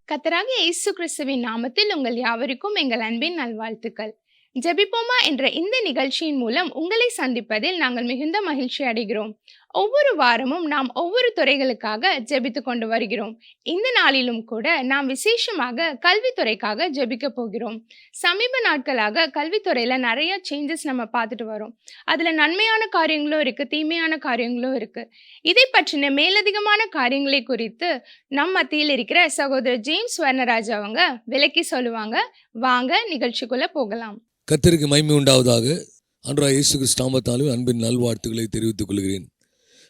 கர்த்தராகிய இயேசு கிறிஸ்துவின் நாமத்தில் உங்கள் யாவருக்கும் எங்கள் அன்பின் நல்வாழ்த்துக்கள். ஜெபிப்போமா என்ற இந்த நிகழ்ச்சியின் மூலம் உங்களை சந்திப்பதில் நாங்கள் மிகுந்த மகிழ்ச்சி அடைகிறோம். ஒவ்வொரு வாரமும் நாம் ஒவ்வொரு துறைகளுக்காக ஜெபித்துக் கொண்டு வருகிறோம். இந்த நாளிலும் கூட நாம் விசேஷமாக கல்வித்துறைக்காக ஜெபிக்க போகிறோம். சமீப நாட்களாக கல்வித்துறையில நிறைய சேஞ்சஸ் நம்ம பார்த்துட்டு வரோம். அதுல நன்மையான காரியங்களும் இருக்கு, தீமையான காரியங்களும் இருக்கு. இதை பற்றின மேலதிகமான காரியங்களை குறித்து நம் மத்தியில் இருக்கிற சகோதரர் ஜேம்ஸ் வர்ணராஜ் அவங்க விளக்கி சொல்லுவாங்க. வாங்க நிகழ்ச்சிக்குள்ள போகலாம். கர்த்தருக்கு மகிமை உண்டாவதாக. ஆண்டவராகிய இயேசு கிறிஸ்து நாமத்தாலும் அன்பின் நல்வாழ்த்துக்களை தெரிவித்துக் கொள்கிறேன்.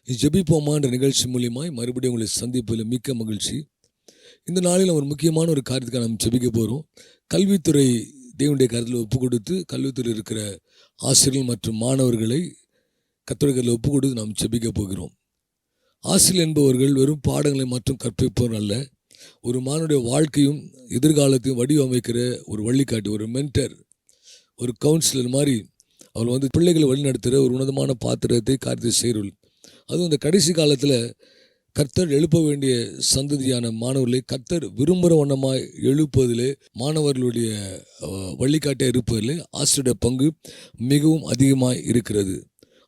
ஜெபிப்போமா என்ற நிகழ்ச்சி மூலியமாய் மறுபடியும் உங்களை சந்திப்பதில் மிக்க மகிழ்ச்சி. இந்த நாளில் ஒரு முக்கியமான ஒரு காரியத்துக்காக நாம் ஜெபிக்க போகிறோம். கல்வித்துறை தேவனுடைய கருத்தில் ஒப்பு கொடுத்து கல்வித்துறை இருக்கிற ஆசிரியர்கள் மற்றும் மாணவர்களை கர்த்தருடைய கருத்தில் ஒப்பு கொடுத்து நாம் ஜெபிக்க போகிறோம். ஆசிரியர் என்பவர்கள் வெறும் பாடங்களை மற்றும் கற்பிப்பவர் அல்ல, ஒரு மாணவனுடைய வாழ்க்கையும் எதிர்காலத்தையும் வடிவமைக்கிற ஒரு வழிகாட்டி, ஒரு மென்டர், ஒரு கவுன்சிலர் மாதிரி அவள் பிள்ளைகளை வழிநடத்துகிற ஒரு உன்னதமான பாத்திரத்தை காரியத்தை செய்கிறவள். அதுவும் இந்த கடைசி காலத்தில் கர்த்தர் எழுப்ப வேண்டிய சந்ததியான மாணவர்களை கர்த்தர் விரும்புகிற வண்ணமாக எழுப்புவதிலே, மாணவர்களுடைய வழிகாட்டியாக இருப்பதிலே ஆசிரியருடைய பங்கு மிகவும் அதிகமாக இருக்கிறது.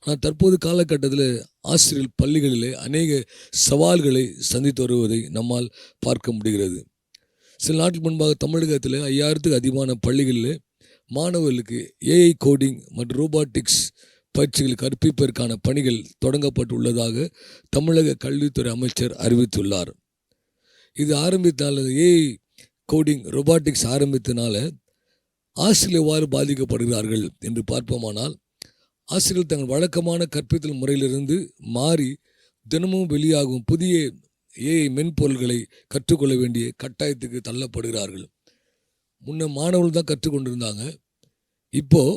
ஆனால் தற்போது காலகட்டத்தில் ஆசிரியர் பள்ளிகளிலே அநேக சவால்களை சந்தித்து வருவதை நம்மால் பார்க்க முடிகிறது. சில நாட்கள் முன்பாக தமிழகத்தில் 5000த்துக்கு அதிகமான பள்ளிகளில் மாணவர்களுக்கு ஏஐ கோடிங் மற்றும் ரோபாட்டிக்ஸ் பயிற்சிகள் கற்பிப்பதற்கான பணிகள் தொடங்கப்பட்டுள்ளதாக தமிழக கல்வித்துறை அமைச்சர் அறிவித்துள்ளார். இது ஆரம்பித்தால் ஏஐ கோடிங் ரோபாட்டிக்ஸ் ஆரம்பித்தனால ஆசிரியர் எவ்வாறு பாதிக்கப்படுகிறார்கள் என்று பார்ப்போமானால், ஆசிரியர்கள் தங்கள் வழக்கமான கற்பித்தல் முறையிலிருந்து மாறி தினமும் வெளியாகும் புதிய ஏஐ மென்பொருள்களை கற்றுக்கொள்ள வேண்டிய கட்டாயத்துக்கு தள்ளப்படுகிறார்கள். முன்ன மாணவர்கள் தான் கற்றுக்கொண்டிருந்தாங்க, இப்போது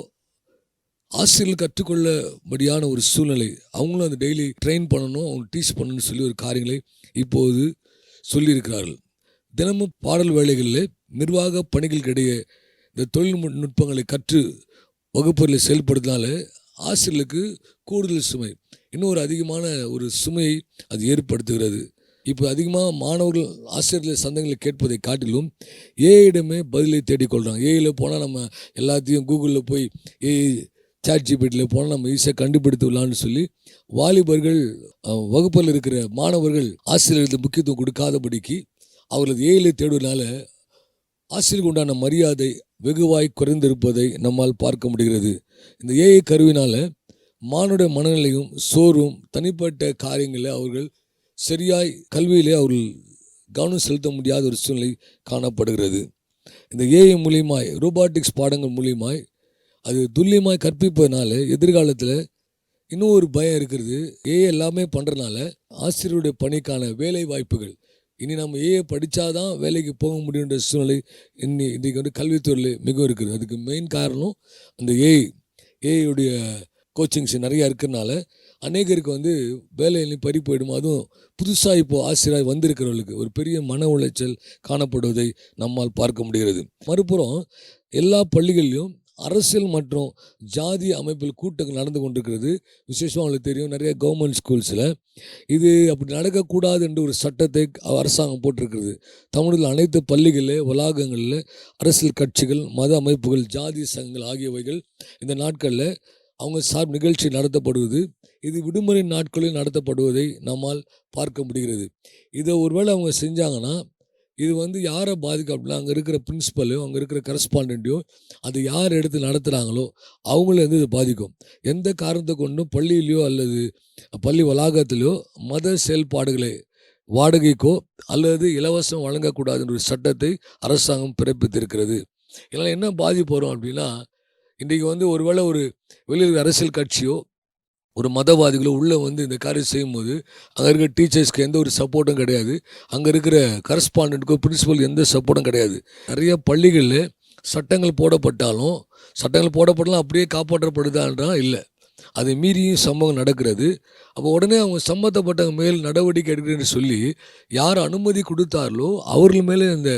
ஆசிரியர்கள் கற்றுக்கொள்ளபடியான ஒரு சூழ்நிலை, அவங்களும் அந்த டெய்லி ட்ரெயின் பண்ணணும், அவங்க டீச் பண்ணணும்னு சொல்லி ஒரு காரியங்களை இப்போது சொல்லியிருக்கிறார்கள். தினமும் பாடல் வேளைகளில் நிர்வாக பணிகளுக்கிடையே இந்த தொழில்நுட்பங்களை கற்று வகுப்புகளில் செயல்படுத்தினால ஆசிரியர்களுக்கு கூடுதல் சுமை, இன்னொரு அதிகமான ஒரு சுமையை அது ஏற்படுத்துகிறது. இப்போ அதிகமாக மாணவர்கள் ஆசிரியர்கள் சந்தங்களை கேட்பதை காட்டிலும் ஏஐடமே பதிலை தேடிக்கொள்கிறாங்க. ஏஐயில் போனால் நம்ம எல்லாத்தையும் கூகுளில் போய் ஏஐ சாட் ஜிபிடியில் போனால் நம்ம ஈஸியாக கண்டுபிடித்து விடலான்னு சொல்லி வாலிபர்கள், வகுப்பில் இருக்கிற மாணவர்கள் ஆசிரியர்களுக்கு முக்கியத்துவம் கொடுக்காதபடிக்கு அவர்களது ஏஐயில் தேடுவதனால ஆசிரியருக்கு உண்டான மரியாதை வெகுவாய் குறைந்திருப்பதை நம்மால் பார்க்க முடிகிறது. இந்த ஏஐ கருவினால் மாணவருடைய மனநிலையும் சோர்வும் தனிப்பட்ட காரியங்களில் அவர்கள் சரியாய் கல்வியிலே அவர்கள் கவனம் செலுத்த முடியாத ஒரு சூழ்நிலை காணப்படுகிறது. இந்த ஏஐ மூலியமாய், ரோபாட்டிக்ஸ் பாடங்கள் மூலியமாய் அது துல்லியமாய் கற்பிப்பதனால எதிர்காலத்தில் இன்னும் ஒரு பயம் இருக்கிறது. ஏஐ எல்லாமே பண்ணுறதுனால ஆசிரியருடைய பணிக்கான வேலை வாய்ப்புகள், இனி நம்ம ஏஐ படித்தாதான் வேலைக்கு போக முடியுன்ற சூழ்நிலை இன்றைக்கு கல்வித்துறையில் மிகவும் இருக்குது. அதுக்கு மெயின் காரணம் அந்த ஏஐயுடைய கோச்சிங்ஸ் நிறையா இருக்கிறதுனால அநேகருக்கு வேலையிலையும் பறி போயிடும். அதுவும் புதுசாக இப்போது ஆசிரியர் வந்திருக்கிறவர்களுக்கு ஒரு பெரிய மன உளைச்சல் காணப்படுவதை நம்மால் பார்க்க முடிகிறது. மறுபுறம் எல்லா பள்ளிகளிலும் அரசியல் மற்றும் ஜாதி அமைப்பில் கூட்டங்கள் நடந்து கொண்டிருக்கிறது. விசேஷமாக அவங்களுக்கு தெரியும், நிறைய கவர்மெண்ட் ஸ்கூல்ஸில் இது அப்படி நடக்கக்கூடாது என்று ஒரு சட்டத்தை அரசாங்கம் போட்டிருக்கிறது. தமிழில் அனைத்து பள்ளிகளில் வளாகங்களில் அரசியல் கட்சிகள், மத அமைப்புகள், ஜாதி சங்கங்கள் ஆகியவைகள் இந்த நாட்களில் அவங்க நிகழ்ச்சி நடத்தப்படுவது, இது விடுமுறை நாட்களில் நடத்தப்படுவதை நம்மால் பார்க்க முடிகிறது. இதை ஒருவேளை அவங்க செஞ்சாங்கன்னா இது யாரை பாதிக்கும் அப்படின்னா, அங்கே இருக்கிற பிரின்ஸிபலையோ அங்கே இருக்கிற கரஸ்பாண்டண்ட்டையோ அது யார் எடுத்து நடத்துகிறாங்களோ அவங்கள இது பாதிக்கும். எந்த காரணத்தை கொண்டும் பள்ளியிலையோ அல்லது பள்ளி வளாகத்திலையோ மத செயல்பாடுகளை வாடகைக்கோ அல்லது இலவசம் வழங்கக்கூடாதுன்ற ஒரு சட்டத்தை அரசாங்கம் பிறப்பித்திருக்கிறது. இதனால் என்ன பாதிப்பு வரும் அப்படின்னா, இன்றைக்கி ஒருவேளை ஒரு வெளியில் அரசியல் கட்சியோ ஒரு மதவாதிகளோ உள்ளே இந்த காரியம் செய்யும்போது அங்கே இருக்கிற டீச்சர்ஸ்க்கு எந்த ஒரு சப்போர்ட்டும் கிடையாது, அங்கே இருக்கிற கரஸ்பாண்டண்ட்டுக்கோ பிரின்சிபல் எந்த சப்போர்ட்டும் கிடையாது. நிறைய பள்ளிகளில் சட்டங்கள் போடப்படலாம் அப்படியே காப்பாற்றப்படுதான்றா இல்லை, அதை மீறியும் சம்பவம் நடக்கிறது. அப்போ உடனே அவங்க சம்மந்தப்பட்டவங்க மேல் நடவடிக்கை எடுக்கிறேன்னு சொல்லி யார் அனுமதி கொடுத்தார்களோ அவர்கள் மேலே அந்த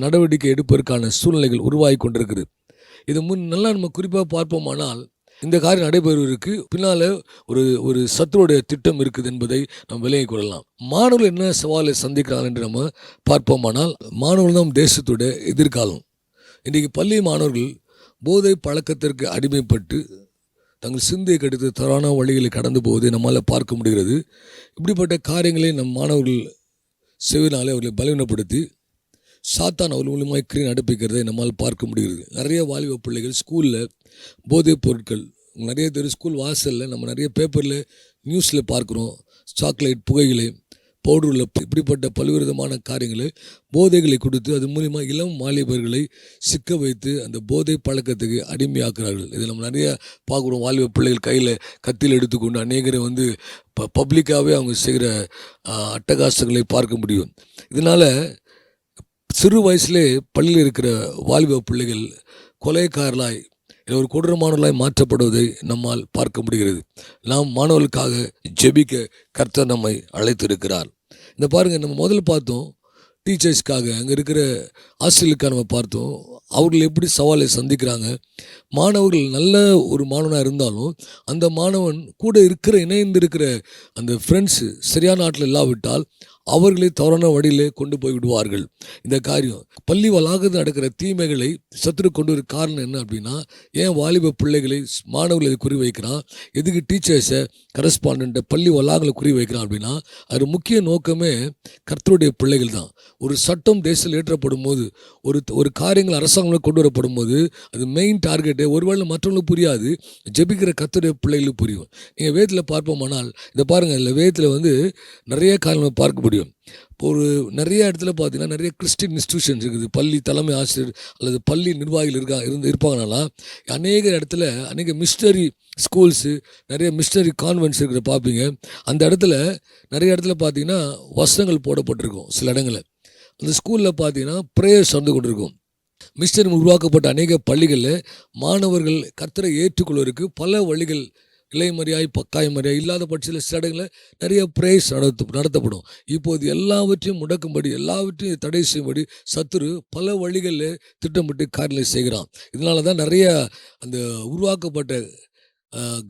நடவடிக்கை எடுப்பதற்கான சூழ்நிலைகள் உருவாகி கொண்டிருக்குது. இது நல்லா நம்ம குறிப்பாக பார்ப்போமானால், இந்த காரியம் நடைபெறுவதற்கு பின்னால ஒரு ஒரு சத்துருடைய திட்டம் இருக்குது என்பதை நாம் விலகிக் கொள்ளலாம். மாணவர்கள் என்ன சவாலை சந்திக்கிறார்கள் என்று நம்ம பார்ப்போமானால், மாணவர்கள் தான் தேசத்துடைய எதிர்காலம். இன்றைக்கு பள்ளி மாணவர்கள் போதை பழக்கத்திற்கு அடிமைப்பட்டு தங்கள் சிந்தையை கெடுத்து தவறான வழிகளை கடந்து போவதை நம்மால் பார்க்க முடிகிறது. இப்படிப்பட்ட காரியங்களை நம் மாணவர்கள் செய்வதனாலே அவர்களை பலவீனப்படுத்தி சாத்தான் அவர்கள் மூலமாக கிரியை நடப்பிக்கிறதை நம்மால் பார்க்க முடிகிறது. நிறைய வாலிப பிள்ளைகள் ஸ்கூலில் போதைப் பொருட்கள், நிறைய பேர் ஸ்கூல் வாசலில் நம்ம நிறைய பேப்பரில் நியூஸில் பார்க்குறோம். சாக்லேட், புகையிலை, பவுடரில் இப்படிப்பட்ட பல்வேறு விதமான காரியங்களை போதைகளை கொடுத்து அது மூலிமா இளம் வாலிபர்களை சிக்க வைத்து அந்த போதை பழக்கத்துக்கு அடிமையாக்குறார்கள். இதை நம்ம நிறைய பார்க்குறோம். வாலிப பிள்ளைகள் கையில் கத்தியில் எடுத்துக்கொண்டு அநேகரை பப்ளிக்காகவே அவங்க செய்கிற அட்டகாசங்களை பார்க்க முடியும். இதனால் சிறு வயசுலே பள்ளியில் இருக்கிற வாலிப பிள்ளைகள் கொலைக்காரலாய் இல்லை ஒரு கொடூரமானவர்களாய் மாற்றப்படுவதை நம்மால் பார்க்க முடிகிறது. நாம் மாணவர்களுக்காக ஜெபிக்க கர்த்தர் நம்மை அழைத்திருக்கிறார். இந்த பாருங்கள், நம்ம முதல்ல பார்த்தோம் டீச்சர்ஸ்க்காக, அங்கே இருக்கிற ஆசிரியர்களுக்காக நம்ம பார்த்தோம். அவர்கள் எப்படி சவாலை சந்திக்கிறாங்க. மாணவர்கள் நல்ல ஒரு மாணவனாக இருந்தாலும் அந்த மாணவன் கூட இணைந்திருக்கிற அந்த ஃப்ரெண்ட்ஸு சரியான நாட்டில் இல்லாவிட்டால் அவர்களை தவறான வழியிலே கொண்டு போய் விடுவார்கள். இந்த காரியம் பள்ளி வளாகத்தில் நடக்கிற தீமைகளை சத்துரு கொண்டு வர காரணம் என்ன அப்படின்னா, ஏன் வாலிப பிள்ளைகளை மாணவர்களை குறி வைக்கிறான், எதுக்கு டீச்சர்ஸை கரஸ்பாண்டண்ட்டை பள்ளி வளாகங்களை குறி வைக்கிறான் அப்படின்னா, அது முக்கிய நோக்கமே கர்த்தருடைய பிள்ளைகள் தான். ஒரு சட்டம் தேசத்தில் ஏற்றப்படும் போது, ஒரு காரியங்கள் அரசாங்கம் கொண்டு வரப்படும் போது அது மெயின் டார்கெட்டு ஒருவேளை மற்றவங்களுக்கு புரியாது, ஜெபிக்கிற கர்த்தருடைய பிள்ளைகளுக்கு புரியும். நீங்கள் வேதத்தில் பார்ப்போமானால் இதை பாருங்கள், இல்லை வேதத்தில் நிறைய காரியங்கள் பார்க்க முடியும். ஒரு நிறைய இடத்துல பார்த்தீங்கன்னா நிறைய கிறிஸ்டின் இன்ஸ்டிடியூஷன்ஸ் இருக்குது. பள்ளி தலைமை ஆசிரியர் அல்லது பள்ளி நிர்வாகிகள் இருப்பாங்கனால அநேக இடத்துல அநேக மிஷனரி ஸ்கூல்ஸு, நிறைய மிஷனரி கான்வென்ட்ஸ் இருக்கிற பார்ப்பீங்க. அந்த இடத்துல நிறைய இடத்துல பார்த்தீங்கன்னா வசனங்கள் போடப்பட்டிருக்கும். சில இடங்களில் அந்த ஸ்கூலில் பார்த்தீங்கன்னா ப்ரேயர்ஸ் வந்து கொண்டிருக்கும். மிஷனரி உருவாக்கப்பட்ட அநேக பள்ளிகளில் மாணவர்கள் கர்த்தரை ஏற்றுக்கொள்வதற்கு பல வழிகள் இலைமறியாய் பக்காயமறியாய் இல்லாத பட்சத்தில் சில இடங்களில் நிறைய ப்ரேயர்ஸ் நடத்தப்படும். இப்போது எல்லாவற்றையும் முடக்கும்படி, எல்லாவற்றையும் தடை செய்யும்படி சத்துரு பல வழிகளில் திட்டமிட்டு காரியங்களை செய்கிறான். இதனால தான் நிறைய அந்த உருவாக்கப்பட்ட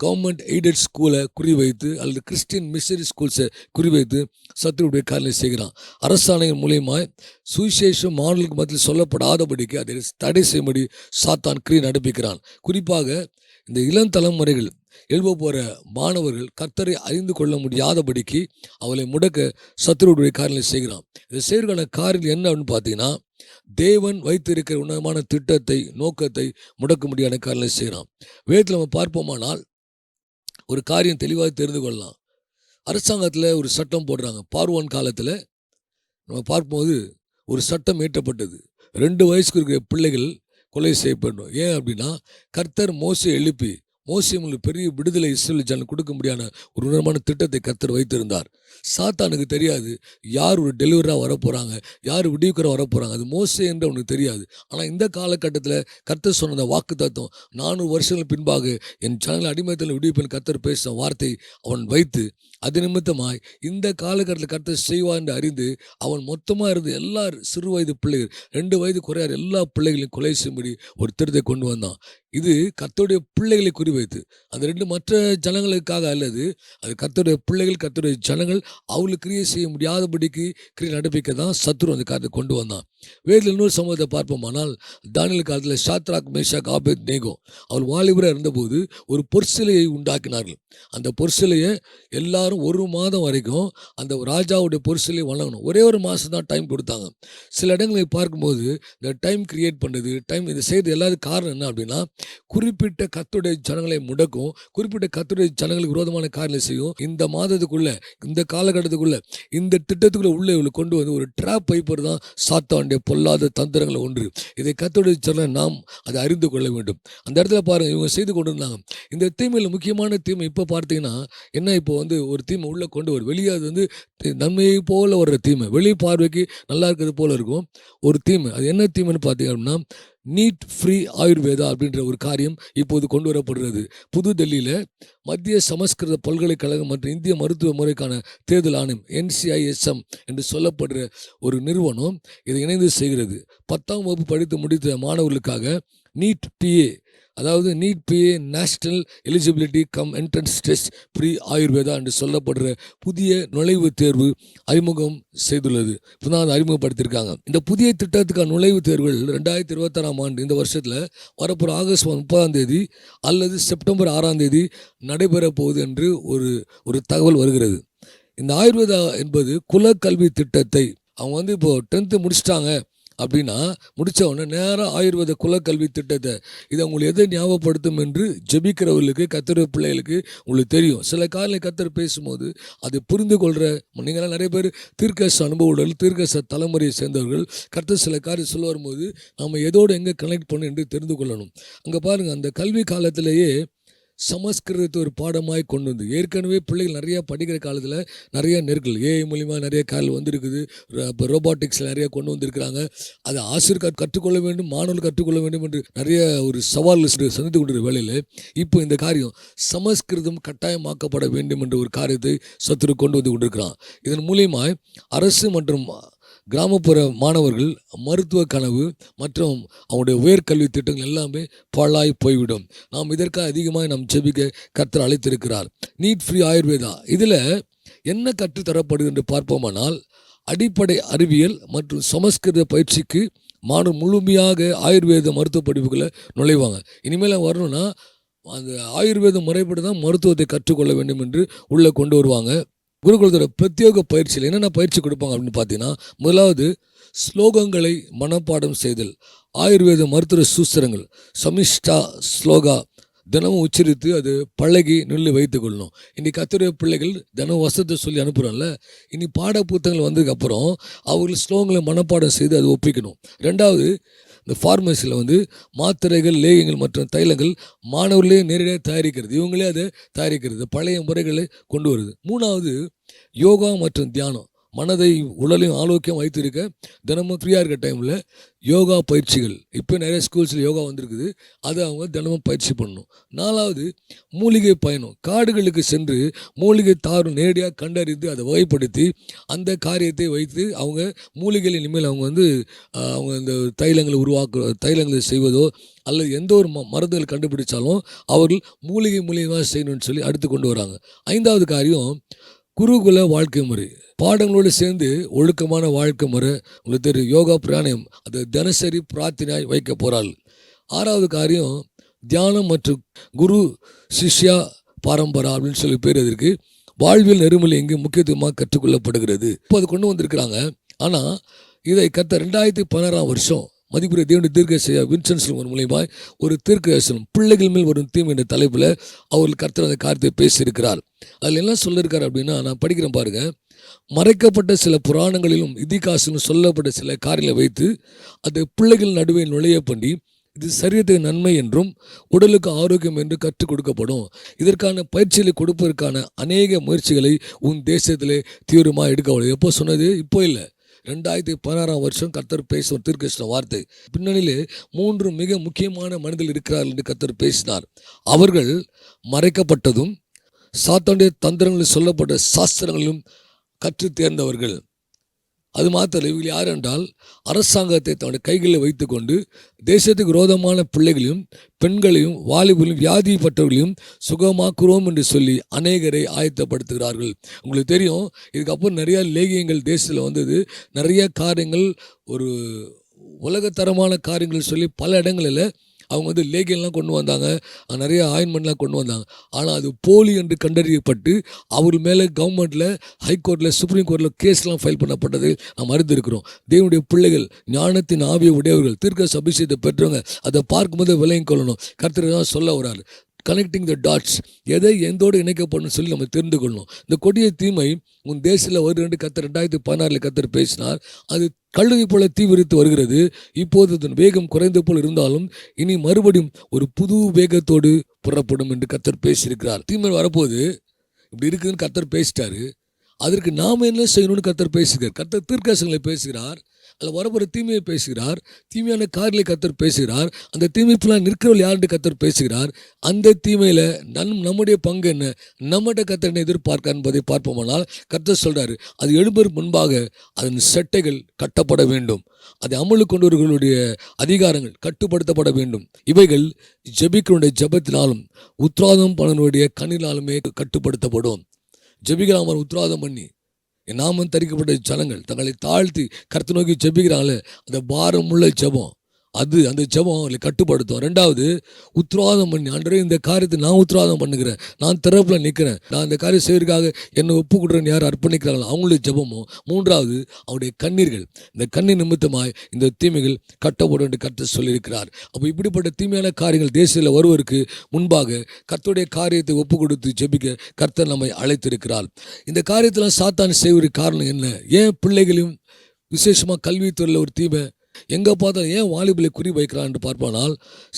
கவர்மெண்ட் எய்டட் ஸ்கூலை குறிவைத்து அல்லது கிறிஸ்டின் மிஷனரி ஸ்கூல்ஸை குறிவைத்து சத்துருடைய காரியங்களை செய்கிறான். அரசாணைகள் மூலியமாக சுவிசேஷம் மாணவர்களுக்கு மத்தியில் சொல்லப்படாதபடிக்கு அதை தடை செய்யும்படி சாத்தான் கிரியை நடப்பிக்கிறான். குறிப்பாக இந்த இளம் தலைமுறைகள் எழுப்ப போகிற மாணவர்கள் கர்த்தரை அறிந்து கொள்ள முடியாதபடிக்கு அவளை முடக்க சத்துருடைய காரியங்களை செய்கிறான். இதை செய்கிற காரியம் என்ன அப்படின்னு பார்த்தீங்கன்னா, தேவன் வைத்திருக்கிற உன்னதமான திட்டத்தை, நோக்கத்தை முடக்க முடியாத காரியங்களை செய்கிறான். வேதத்தில் நம்ம பார்ப்போமானால் ஒரு காரியம் தெளிவாக தெரிந்து கொள்ளலாம். அரசாங்கத்தில் ஒரு சட்டம் போடுறாங்க. பார்வோன் காலத்தில் நம்ம பார்க்கும்போது ஒரு சட்டம் இயற்றப்பட்டது. 2 வயசுக்கு இருக்கிற பிள்ளைகள் கொலை செய்யப்படணும். ஏன் அப்படின்னா, கர்த்தர் மோசே எழுப்பி மோசேக்கு பெரிய விடுதலை இஸ்ரவேல் ஜனங்களுக்கு கொடுக்க முடியாத ஒரு உன்னதமான திட்டத்தை கர்த்தர் வைத்திருந்தார். சாத்தானுக்கு தெரியாது யார் ஒரு டெலிவராக வரப்போகிறாங்க, யார் விடிவுக்கராக வரப்போகிறாங்க. அது மோசே என்று அவனுக்கு தெரியாது. ஆனால் இந்த காலகட்டத்தில் கர்த்தர் சொன்ன அந்த வாக்கு தத்துவம் 400 வருஷங்களுக்கு பின்பாக என் ஜனங்களை அடிமையத்தில் விடுவிப்பேன் கர்த்தர் பேசின வார்த்தை அவன் வைத்து அது நிமித்தமாய் இந்த காலகட்டத்தில் கர்த்தர் செய்வார் என்று அறிந்து அவன் மொத்தமாக இருந்து எல்லா சிறு வயது பிள்ளைகள் 2 வயது குறையாத எல்லா பிள்ளைகளையும் கொலை செய்யும்படி ஒரு திட்டத்தை கொண்டு வந்தான். இது கர்த்தருடைய பிள்ளைகளை குறிவைத்து, அந்த 2 மற்ற ஜனங்களுக்காக அல்லது அது கர்த்தருடைய பிள்ளைகள், கர்த்தருடைய ஜனங்கள் அவளுக்கு கிரியை செய்ய முடியாதபடிக்கு கிரியை நடப்பிக்க தான் சத்துரு அந்த காரியத்தை கொண்டு வந்தான். வேதில் இன்னொரு சம்பவத்தை பார்ப்போமானால், தானியேல் காலத்தில் சாத்ராக், மேஷாக், ஆபேத்நேகோ அவள் வாலிபராக இருந்தபோது ஒரு பொற்சிலையை உண்டாக்கினார்கள். அந்த பொற்சிலையை எல்லாரும் 1 மாதம் வரைக்கும் அந்த ராஜாவுடைய பொற்சிலையை வணங்கணும். ஒரே ஒரு மாதம் தான் டைம் கொடுத்தாங்க. சில இடங்களை பார்க்கும்போது இந்த டைம் கிரியேட் பண்ணுறது, இதை செய்கிறது எல்லாத்துக்கும் காரணம் என்ன அப்படின்னா, குறிப்பிட்ட கர்த்தருடைய ஜனங்களை முடக்கும், குறிப்பிட்ட கர்த்தருடைய ஜனங்களுக்கு விரோதமான காரியங்களை செய்யும். இந்த மாதத்துக்குள்ள, இந்த காலகட்டத்துக்குள்ள, இந்த திட்டத்துக்குள்ள உள்ள இவங்களை கொண்டு வந்து ஒரு ட்ராப் வைப்பர் தான் சாத்தானுடைய பொல்லாத தந்திரங்களை ஒன்று. இதை கர்த்தருடைய ஜனங்களை நாம் அதை அறிந்து கொள்ள வேண்டும். அந்த இடத்துல பாருங்கள், இவங்க செய்து கொண்டு இருந்தாங்க. இந்த தீமையில் முக்கியமான தீமை இப்போ பார்த்தீங்கன்னா என்ன, இப்போ ஒரு தீமை உள்ளே கொண்டு வரும். வெளியே அது நன்மையை போல வர்ற தீமை, வெளி பார்வைக்கு நல்லா இருக்கிறது போல இருக்கும் ஒரு தீமை. அது என்ன தீமைன்னு பார்த்தீங்க அப்படின்னா, நீட் ஃப்ரீ ஆயுர்வேதா அப்படின்ற ஒரு காரியம் இப்போது கொண்டு வரப்படுகிறது. புது டெல்லியில் மத்திய சமஸ்கிருத பல்கலைக்கழகம் மற்றும் இந்திய மருத்துவ முறைக்கான தேர்தல் ஆணையம் NCISM என்று சொல்லப்படுற ஒரு நிறுவனம் இதை இணைந்து செய்கிறது. 10ஆம் வகுப்பு படித்து முடித்த மாணவர்களுக்காக நீட் PA அதாவது NEET PA national eligibility cum entrance test pre Ayurveda என்று சொல்லப்படுற புதிய நுழைவுத் தேர்வு அறிமுகம் செய்துள்ளது. இப்போ தான் அதை அறிமுகப்படுத்தியிருக்காங்க. இந்த புதிய திட்டத்துக்கான நுழைவுத் தேர்வுகள் 2026ஆம் ஆண்டு இந்த வருஷத்தில் வரப்போகிற ஆகஸ்ட் 30ஆம் அல்லது செப்டம்பர் 6ஆம் நடைபெற போகுது என்று ஒரு தகவல் வருகிறது. இந்த ஆயுர்வேதா என்பது குலக்கல்வி திட்டத்தை அவங்க இப்போ 10th முடிச்சிட்டாங்க அப்படின்னா முடித்த உடனே நேராக ஆயுர்வேத குலக்கல்வி திட்டத்தை இதை உங்களுக்கு எதை ஞாபகப்படுத்தும் என்று ஜெபிக்கிறவர்களுக்கு கர்த்தருடைய பிள்ளைகளுக்கு உங்களுக்கு தெரியும். சில காலையில் கர்த்தர் பேசும்போது அதை புரிந்து கொள்கிற நீங்களாம் நிறைய பேர் தீர்க்கதரிசி அனுபவங்கள் தீர்க்கதரிசி தலைமுறையை சேர்ந்தவர்கள். கர்த்தர் சில காரியம் சொல்ல வரும்போது நம்ம எதோடு எங்கே கனெக்ட் பண்ணணும் என்று தெரிந்து கொள்ளணும். அங்கே பாருங்கள், அந்த கல்வி காலத்திலேயே சமஸ்கிருதத்தை ஒரு பாடமாய் கொண்டு வந்து ஏற்கனவே பிள்ளைகள் நிறையா படிக்கிற காலத்தில் நிறைய நெருக்கல் ஏஐ மூலிமா நிறைய கால் வந்துருக்குது. இப்போ ரோபாட்டிக்ஸில் நிறைய கொண்டு வந்திருக்கிறாங்க. அதை ஆசிரியர் கற்றுக்கொள்ள வேண்டும், மாணவர்கள் கற்றுக்கொள்ள வேண்டும் என்று நிறைய ஒரு சவால் சந்தித்து கொண்டிருக்கிற வேளையில் இப்போ இந்த காரியம் சமஸ்கிருதம் கட்டாயமாக்கப்பட வேண்டும் என்ற ஒரு காரியத்தை சத்துரு கொண்டு வந்து கொண்டிருக்கிறான். இதன் மூலியமாக அரசு மற்றும் கிராமப்புற மாணவர்கள் மருத்துவ கனவு மற்றும் அவங்களுடைய உயர்கல்வி திட்டங்கள் எல்லாமே பாழாய் போய்விடும். நாம் இதற்காக அதிகமாக நாம் ஜெபிக்க கர்த்தர் அழைத்திருக்கிறார். நீட் ஃப்ரீ ஆயுர்வேதா இதில் என்ன கற்றுத்தரப்படுது என்று பார்ப்போமானால், அடிப்படை அறிவியல் மற்றும் சமஸ்கிருத பயிற்சிக்கு மாணவர் முழுமையாக ஆயுர்வேத மருத்துவ படிப்புகளை நுழைவாங்க. இனிமேல் வரணும்னா அந்த ஆயுர்வேத முறைப்படி தான் மருத்துவத்தை கற்றுக்கொள்ள வேண்டும் என்று உள்ளே கொண்டு வருவாங்க. குருகுலத்தோட பிரத்யேக பயிற்சியில் என்னென்ன பயிற்சி கொடுப்பாங்க அப்படின்னு பார்த்தீங்கன்னா, முதலாவது ஸ்லோகங்களை மனப்பாடம் செய்தல், ஆயுர்வேத மருத்துவ சூஸ்திரங்கள் சமிஷ்டா ஸ்லோகா தினமும் உச்சரித்து அது பழகி நின்று வைத்து கொள்ளணும். இன்றைக்கி கர்த்தருடைய பிள்ளைகள் தினம் வசத்தை சொல்லி அனுப்புகிறோம்ல, இனி பாட புத்தகங்கள் வந்ததுக்கப்புறம் அவர்கள் ஸ்லோகங்களை மனப்பாடம் செய்து அதை ஒப்பிக்கணும். ரெண்டாவது, இந்த ஃபார்மசியில் மாத்திரைகள் லேகியங்கள் மற்றும் தைலங்கள் மாணவர்களே நேரடியாக தயாரிக்கிறது, இவங்களே அதை தயாரிக்கிறது, பழைய முறைகளை கொண்டு வருது. மூணாவது, யோகா மற்றும் தியானம் மனதை உடலையும் ஆரோக்கியம் வைத்திருக்க தினமும் ஃப்ரீயாக இருக்க டைமில் யோகா பயிற்சிகள் இப்போ நிறைய ஸ்கூல்ஸில் யோகா வந்திருக்குது, அதை அவங்க தினமும் பயிற்சி பண்ணணும். நாலாவது, மூலிகை பயணம், காடுகளுக்கு சென்று மூலிகை தாரும் நேரடியாக கண்டறிந்து அதை வகைப்படுத்தி அந்த காரியத்தை வைத்து அவங்க மூலிகைகள் இனிமேல் அவங்க இந்த தைலங்களை செய்வதோ அல்லது எந்த ஒரு மருந்துகள் கண்டுபிடிச்சாலும் அவர்கள் மூலிகை மூலியமாக செய்யணும்னு சொல்லி அடுத்து கொண்டு வராங்க. ஐந்தாவது காரியம், குருகுல வாழ்க்கை முறை, பாடங்களோடு சேர்ந்து ஒழுக்கமான வாழ்க்கை முறை. உங்களுக்கு தெரியும், யோகா பிராணாயம் அது தினசரி பிரார்த்தனையாய் வைக்க போகிறாள். ஆறாவது காரியம், தியானம் மற்றும் குரு சிஷ்யா பாரம்பரா அப்படின்னு சொல்லி பேர் அதற்கு. வாழ்வியல் நெறிமுறை இங்கு முக்கியத்துவமாக கற்றுக்கொள்ளப்படுகிறது. இப்போ அது கொண்டு வந்திருக்கிறாங்க. ஆனால் இதை கர்த்தர் 2016ஆம் வருஷம் மதிப்புரிய தேவனுடைய தீர்க்கதரிசி வின்சென்ட் சில்வர் மூலியமாய் ஒரு தீர்க்கதரிசனம் பிள்ளைகள் மேல் வரும் தீமை என்ற தலைப்பில் அவர்கள் கர்த்தர் அந்த காரியத்தை பேசியிருக்கிறார். அதில் என்ன சொல்லியிருக்காரு அப்படின்னா, நான் படிக்கிறேன் பாருங்க. மறைக்கப்பட்ட சில புராணங்களிலும் இதிகாசிலும் சொல்லப்பட்ட சில காரியங்களை வைத்து அது பிள்ளைகள் நடுவே நுழைய பண்ணி இது சரீரத்துக்கு நன்மை என்றும் உடலுக்கு ஆரோக்கியம் என்று கற்றுக் கொடுக்கப்படும். இதற்கான பயிற்சிகளை கொடுப்பதற்கான அநேக முயற்சிகளை உன் தேசத்திலே தீவிரமாக எடுக்க. எப்போ சொன்னது? இப்போ இல்லை, 2016ஆம் வருஷம் கர்த்தர் பேசும் தீர்க்கதரிசன வார்த்தை. பின்னணியிலே 3 மிக முக்கியமான மனிதர்கள் இருக்கிறார்கள் என்று கர்த்தர் பேசினார். அவர்கள் மறைக்கப்பட்டதும் சாத்தானுடைய தந்திரங்களில் சொல்லப்பட்ட சாஸ்திரங்களிலும் கற்று தேர்ந்தவர்கள். அது மாத்திரம் இவர்கள் யார் என்றால், அரசாங்கத்தை தன்னுடைய கைகளில் வைத்துக்கொண்டு தேசத்துக்கு விரோதமான பிள்ளைகளையும் பெண்களையும் வாலிபர்களையும் வியாதிப்பட்டவர்களையும் சுகமாக்குறோம் என்று சொல்லி அநேகரை ஆயத்தப்படுத்துகிறார்கள். உங்களுக்கு தெரியும், இதுக்கப்புறம் நிறையா லேகியங்கள் தேசத்தில் வந்தது. நிறைய காரியங்கள் ஒரு உலகத்தரமான காரியங்கள் சொல்லி பல இடங்களில் அவங்க லேகியெல்லாம் கொண்டு வந்தாங்க, நிறைய ஆயின்மெண்ட்லாம் கொண்டு வந்தாங்க. ஆனால் அது போலி என்று கண்டறியப்பட்டு அவர் மேலே கவர்மெண்ட்டில் ஹைகோர்ட்டில் சுப்ரீம் கோர்ட்டில் கேஸ்லாம் ஃபைல் பண்ணப்பட்டது நாம் அறிந்திருக்கிறோம். தேவனுடைய பிள்ளைகள் ஞானத்தின் ஆவியை உடையவர்கள் தீர்க்கதரிசி அபிஷேகத்தை பெற்றவங்க அதை பார்க்கும்போது விலையும் கொள்ளணும். கர்த்தர் தான் சொல்ல வராரு, கனெக்டிங் த டாட்ஸ், எதை எந்தோடு இணைக்கப்படணும்னு சொல்லி நம்ம தெரிந்து கொள்ளணும். இந்த கொடிய தீமை உன் தேசத்தில் வருது கர்த்தர் 2016 கர்த்தர் பேசினார். அது கழுதை போல தீவிரித்து வருகிறது. இப்போது அதன் வேகம் குறைந்த போல் இருந்தாலும் இனி மறுபடியும் ஒரு புது வேகத்தோடு புறப்படும் என்று கர்த்தர் பேசியிருக்கிறார். தீமை வரப்போது இப்படி இருக்குதுன்னு கர்த்தர் பேசிட்டாரு. அதற்கு நாம் என்ன செய்யணும்னு கர்த்தர் பேசுகிறார். கர்த்தர் தீர்க்கதரிசனங்களை பேசுகிறார். அதில் வரப்போகிற தீமையை பேசுகிறார், தீமையான காரியங்களை கர்த்தர் பேசுகிறார், அந்த தீமைக்குள்ளாக நிற்கிறவள் யாருன்னு கர்த்தர் பேசுகிறார். அந்த தீமையில் நம்முடைய பங்கு என்ன, நம்மகிட்ட கர்த்தர் என்ன எதிர்பார்க்க என்பதை பார்ப்போமானால் கர்த்தர் சொல்கிறாரு, அது எழும்புவதற்கு முன்பாக அதன் செட்டைகள் கட்டப்பட வேண்டும், அதை அமலுக்கு கொண்டவர்களுடைய அதிகாரங்கள் கட்டுப்படுத்தப்பட வேண்டும். இவைகள் ஜெபிக்கிறவனுடைய ஜெபத்தினாலும் உத்ராதம் பண்ணனுடைய கண்ணினாலுமே கட்டுப்படுத்தப்படும். ஜெபிக்கிறாமல் உத்ராதம் பண்ணி என் நாமம் தரிக்கப்பட்ட ஜனங்கள் தங்களை தாழ்த்தி கர்த்தரை நோக்கி ஜெபிக்கிறாங்களே, அந்த பாரமுள்ள ஜெபம், அது அந்த ஜெபம் அவங்களை கட்டுப்படுத்தும். ரெண்டாவது, உத்ராதம் பண்ணி, ஆண்டவரே இந்த காரியத்தை நான் உத்ராதம் பண்ணுகிறேன், நான் திறப்பில் நிற்கிறேன், நான் இந்த காரியம் செய்வதற்காக என்னை ஒப்பு கொடுறேன்னு யார் அர்ப்பணிக்கிறாங்களோ அவங்களுடைய ஜெபமும். மூன்றாவது, அவருடைய கண்ணீர்கள், இந்த கண்ணீர் நிமித்தமாய் இந்த தீமைகள் கட்டப்படும் என்று கர்த்தர் சொல்லியிருக்கிறார். அப்போ இப்படிப்பட்ட தீமையான காரியங்கள் தேசத்தில் வருவதற்கு முன்பாக கர்த்தருடைய காரியத்தை ஒப்பு கொடுத்து ஜெபிக்க கர்த்தர் நம்மை அழைத்திருக்கிறார். இந்த காரியத்தெல்லாம் சாத்தான் செய்வதற்கு காரணம் என்ன? ஏன் பிள்ளைகளையும் விசேஷமாக கல்வித்துறையில் ஒரு தீமை, எங்கே பார்த்தாலும் ஏன் வாலிபலை குறி வைக்கிறான்னு பார்ப்பானால்,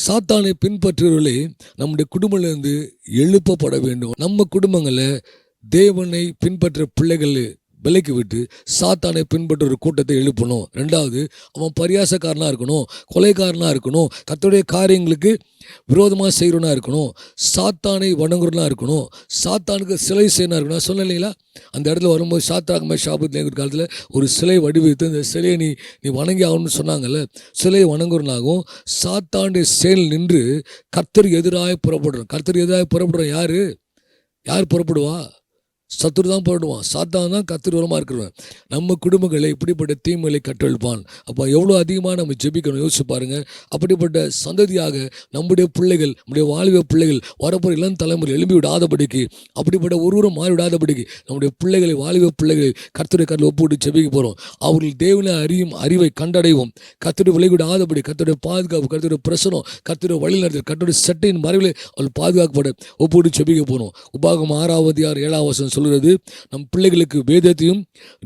சாத்தானை பின்பற்றுவர்களே நம்முடைய குடும்பத்திலிருந்து எழுப்பப்பட வேண்டும். நம்ம குடும்பங்களில் தேவனை பின்பற்ற பிள்ளைகள் விலைக்கு விட்டு சாத்தானை பின்பற்ற ஒரு கூட்டத்தை எழுப்பணும். ரெண்டாவது, அவன் பரியாசக்காரனாக இருக்கணும், கொலைக்காரனாக இருக்கணும், கர்த்தருடைய காரியங்களுக்கு விரோதமாக செய்கிறவனாக இருக்கணும், சாத்தானை வணங்குறனா இருக்கணும், சாத்தானுக்கு சிலை செய்யணும் இருக்கணும். சொன்ன இல்லைங்களா, அந்த இடத்துல வரும்போது சாத்ராக் மேஷாக் காலத்தில் ஒரு சிலை வடிவமைத்து இந்த சிலையை நீ வணங்கி ஆகணும்னு சொன்னாங்கல்ல. சிலையை வணங்குறனாகவும் சாத்தானுடைய செயல் நின்று கர்த்தர் எதிராக புறப்படுறோம். கர்த்தர் எதிராக புறப்படுறோம் யார் புறப்படுவா? சத்துரு தான் புறப்படுவான். சாத்தான் தான் கர்த்தர் வரமாக இருக்கிறவன். நம்ம குடும்பங்களை இப்படிப்பட்ட தீமைகளை கட்டெழுப்பான். அப்போ எவ்வளோ அதிகமாக நம்ம ஜெபிக்கணும், யோசிச்சு பாருங்கள். அப்படிப்பட்ட சந்ததியாக நம்முடைய பிள்ளைகள், நம்முடைய வாலிப பிள்ளைகள் வரப்போகிற இளம் தலைமுறை எழும்பி விடாதபடிக்கு, அப்படிப்பட்ட ஒருவரும் மாறி விடாதபடிக்கு நம்முடைய பிள்ளைகளை, வாலிப பிள்ளைகளை கர்த்தருடைய கருத்தில் ஒப்புவிட்டு ஜெபிக்க போகிறோம். அவர்கள் தேவனை அறியும் அறிவை கண்டடைவோம். கர்த்தருடைய விலகிவிடாதபடி, கர்த்தருடைய பாதுகாப்பு, கர்த்தருடைய பிரசனம், கர்த்தருடைய வழிநடத்தல், கர்த்தருடைய சட்டையின் மறைவில் அவர்கள் பாதுகாக்கப்பட ஒப்புவிட்டு ஜெபிக்க போகிறோம். உபாகமம் 6:7 சொல்கிறது, நம் பிள்ளைகளுக்கு வேதத்தையும்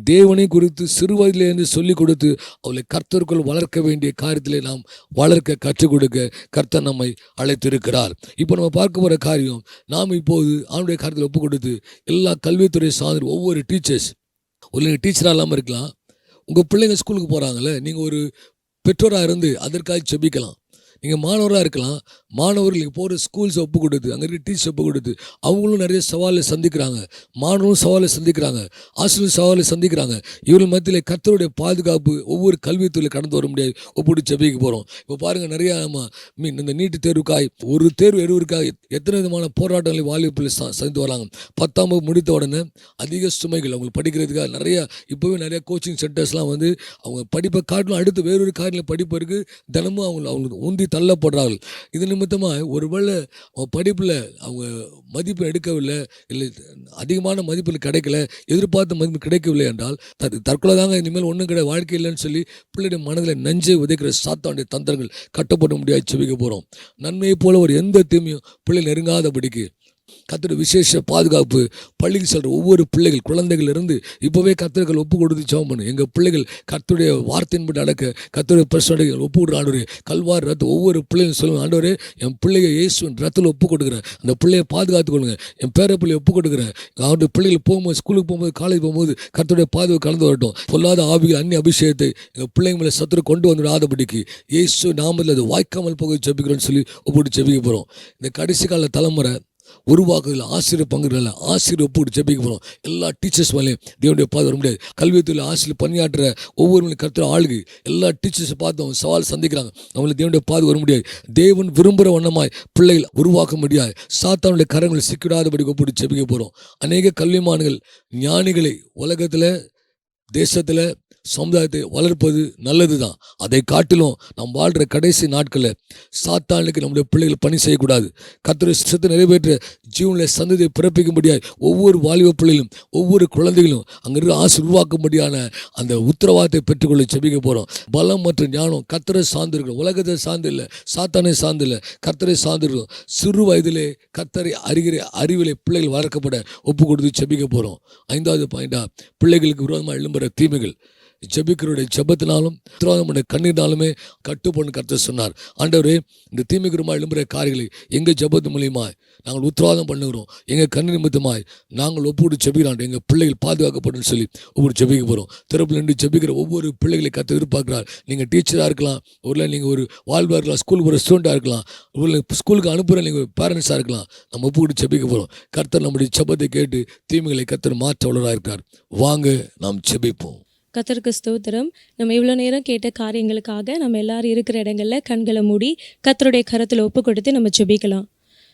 தேவனை குறித்து சிறு வயதிலிருந்து சொல்லிக் கொடுத்து அவளை கர்த்தருக்குள் வளர்க்க வேண்டிய காரியத்திலே நாம் வளர்க்க கற்றுக் கொடுக்க கர்த்தர் நம்மை அழைத்திருக்கிறார். இப்போ நம்ம பார்க்க போகிற காரியம், நாம் இப்போது அவனுடைய காரியத்தில் ஒப்பு கொடுத்து எல்லா கல்வித்துறை சார்ந்த ஒவ்வொரு டீச்சர்ஸ், ஒரு டீச்சராக இல்லாமல் இருக்கலாம், உங்கள் பிள்ளைங்க ஸ்கூலுக்கு போகிறாங்களே, நீங்கள் ஒரு பெற்றோராக இருந்து அதற்காக ஜெபிக்கலாம். நீங்கள் மாணவராக இருக்கலாம், மாணவர்களுக்கு போகிற ஸ்கூல்ஸை ஒப்பு கொடுத்து, அங்கே இருக்க டீச்சர்ஸ் ஒப்பு கொடுத்து, அவங்களும் நிறைய சவாலை சந்திக்கிறாங்க, மாணவர்களும் சவாலை சந்திக்கிறாங்க, ஆசிரியர் சவாலை சந்திக்கிறாங்க. இவர்கள் மத்தியில் கர்த்தருடைய பாதுகாப்பு ஒவ்வொரு கல்வித்துறையில் கடந்து வர முடியாது ஒப்புவிட்டு ஜெபிக்க போகிறோம். இப்போ பாருங்கள், நிறையா இந்த நீட்டு தேர்வுக்காய், ஒரு தேர்வு எழுவதற்காக எத்தனை விதமான போராட்டங்களை வாலிபத்தில் சந்தித்து வராங்க. 10ஆம் வகுப்பு முடித்த உடனே அதிக சுமைகள், அவங்களுக்கு படிக்கிறதுக்காக இப்போவே நிறைய கோச்சிங் சென்டர்ஸ்லாம் அவங்க படிப்பை காட்டிலும் அடுத்து வேறொரு காரியங்களை படிப்பதற்கு தினமும் அவங்களுக்கு உந்தி தள்ளப்படுறார்கள். இது நிமித்தமாக ஒருவேளை அவங்க படிப்பில் அவங்க மதிப்பு எடுக்கவில்லை, இல்லை அதிகமான மதிப்பு கிடைக்கல, எதிர்பார்த்த மதிப்பு கிடைக்கவில்லை என்றால் தற்கொலை தாங்க, இனிமேல் ஒன்றும் கிடையாது, வாழ்க்கை இல்லைன்னு சொல்லி பிள்ளைடைய மனதில் நஞ்சை விதைக்கிற சாத்தானுடைய தந்திரங்கள் கட்டப்பட முடியாது ஜெபிக்க போகிறோம். நன்மையை போல ஒரு எந்த தீமையும் பிள்ளை நெருங்காதபடிக்கு கர்த்தருடைய விசேஷ பாதுகாப்பு. பள்ளிக்கு செல்கிற ஒவ்வொரு பிள்ளைகள், குழந்தைகள் இருந்து இப்போவே கர்த்தர்கள் ஒப்பு கொடுத்து ஜெபம் பண்ணு. எங்கள் பிள்ளைகள் கர்த்தருடைய வார்த்தையின்படி நடக்க கர்த்தருடைய பிரச்சனைகள் ஒப்பு கொடுக்குற ஆண்டவரே, கல்வார் ரத்து ஒவ்வொரு பிள்ளைகளும் சொல்லுங்கள், ஆண்டவரே என் பிள்ளைங்க இயேசுவின் ரத்தில் ஒப்பு கொடுக்குறேன், அந்த பிள்ளையை பாதுகாத்து கொள்ளுங்க, என் பேர பிள்ளையை ஒப்பு கொடுக்குறேன். அவருடைய பிள்ளைகள் போகும்போது, ஸ்கூலுக்கு போகும்போது, காலேஜ் போகும்போது கர்த்தருடைய பாதுகாப்பு கலந்து வரட்டும். பொல்லாத ஆவிகள் அந்நிய அபிஷேகத்தை எங்கள் பிள்ளைங்க மேலே சத்துரு கொண்டு வந்துடாதபடிக்கு இயேசு நாமத்தில் அது வாய்க்காமல் போக ஜெபிக்கிறோன்னு சொல்லி ஒப்புவிட்டு ஜெபிக்க போகிறோம். இந்த கடைசி கால தலைமுறை உருவாக்குதல், ஆசிரியர் பங்குறதில்ல, ஆசிரியர் ஒப்புவிட்டு ஜெபிக்க போகிறோம். எல்லா டீச்சர்ஸ் மேலேயும் தேவனுடைய பாது வர முடியாது. கல்வியத்தில் ஆசிரியர் பணியாற்றுற ஒவ்வொரு கருத்து ஆளுகை எல்லா டீச்சர்ஸை பார்த்து அவங்க சவால் சந்திக்கிறாங்க. அவங்களுக்கு தேவனுடைய பாது வர முடியாது. தேவன் விரும்புகிற வண்ணமாய் பிள்ளைகள் உருவாக்க முடியாது. சாத்தானுடைய கரங்களை சிக்கிடாதபடி ஒப்புவிட்டு ஜெபிக்க போகிறோம். அநேக கல்விமான்கள், ஞானிகளை உலகத்தில், தேசத்தில், சமுதாயத்தை வளர்ப்பது நல்லது தான். அதை காட்டிலும் நாம் வாழ்கிற கடைசி நாட்களில் சாத்தானுக்கு நம்முடைய பிள்ளைகள் பணி செய்யக்கூடாது. கர்த்தருடைய சித்தத்தை நிறைவேற்ற ஜீவனில் சந்ததியை பிறப்பிக்க முடியாது. ஒவ்வொரு வாலிப பிள்ளைகளும், ஒவ்வொரு குழந்தைகளும் அங்கே இருக்க ஆசை உருவாக்கும்படியான அந்த உத்தரவாதத்தை பெற்றுக்கொள்ள ஜெபிக்க போகிறோம். பலம் மற்றும் ஞானம் கர்த்தரை சார்ந்திருக்கணும். உலகத்தை சார்ந்து இல்லை, சாத்தானை சார்ந்து இல்லை, கர்த்தரை சார்ந்திருக்கணும். சிறு வயதிலே கர்த்தரை அறிகிற அறிவிலே பிள்ளைகள் வளர்க்கப்பட ஒப்பு கொடுத்து ஜெபிக்க போகிறோம். 5வது பாயிண்டா, பிள்ளைகளுக்கு விரோதமாக எழும்புகிற தீமைகள். ஜெபிக்கிறவருடைய ஜெபத்தினாலும் உத்தரவாதம் கண்ணீர்னாலுமே கட்டுப்போன்னு கர்த்தர் சொன்னார். ஆண்டவரே, இந்த தீமைக்குறமாக எழும்புகிற காரியங்களை எங்கள் ஜெபத்து மூலியமாய் நாங்கள் உத்தரவாதம் பண்ணுகிறோம். எங்கள் கண்ணு நிமித்தமாய் நாங்கள் ஒப்புவிட்டு ஜெபிக்கிறான். எங்கள் பிள்ளைகள் பாதுகாக்கப்படும் சொல்லி ஒவ்வொரு ஜெபிக்க போகிறோம். திறப்பில் நின்று ஜெபிக்கிற ஒவ்வொரு பிள்ளைகளை கர்த்தர் எதிர்பார்க்கிறார். நீங்கள் டீச்சராக இருக்கலாம், ஒரு நீங்கள் ஒரு வாழ்வாக இருக்கலாம், ஸ்கூலுக்கு ஒரு ஸ்டூடெண்ட்டாக இருக்கலாம், ஒரு ஸ்கூலுக்கு அனுப்புகிற நீங்கள் பேரண்ட்ஸாக இருக்கலாம். நம்ம ஒப்புவிட்டு ஜெபிக்க போகிறோம். கர்த்தர் நம்முடைய ஜெபத்தை கேட்டு தீமைகளை கர்த்தர் மாற்ற வல்லவராக இருக்கார். வாங்க நாம் ஜெபிப்போம். கர்த்தருக்கு ஸ்தோத்திரம். நம்ம இவ்வளோ நேரம் கேட்ட காரியங்களுக்காக நம்ம எல்லாரும் இருக்கிற இடங்களில் கண்களை மூடி கர்த்தருடைய கரத்தில் ஒப்பு கொடுத்து நம்ம ஜெபிக்கலாம்.